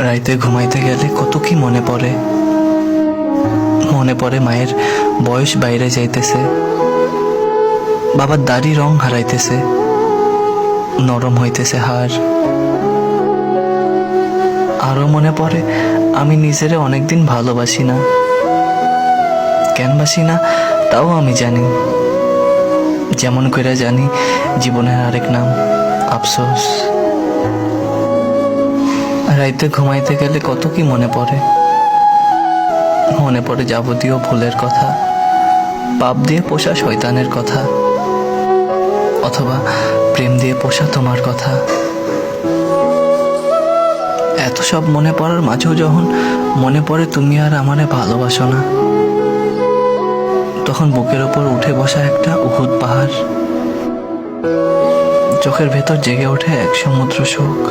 রাইতে ঘুমাইতে গেলে কত কি মনে পড়ে। মনে পড়ে মায়ের বয়স বাইরে যাইতেছে, বাবার দাড়ি রং হারাইতেছে, নরম হইতেছে হাড়। আরো মনে পড়ে আমি নিজেরে অনেকদিন ভালোবাসি না। কেন বাসি না তাও আমি জানি, যেমন করে জানি জীবনের আরেক নাম আফসোস। রাইতে ঘুমাইতে গেলে কত কি মনে পড়ে। মনে পড়ে যাবতীয় ভুলের কথা, পাপ দিয়ে পোষা শয়তানের কথা, অথবা প্রেম দিয়ে পোষা তোমার কথা। এত সব মনে পড়ার মাঝেও যখন মনে পড়ে তুমি আর আমারে ভালোবাসো না, তখন বুকের ওপর উঠে বসা একটা উহুদ পাহাড়, চোখের ভেতর জেগে ওঠে এক সমুদ্র শোক।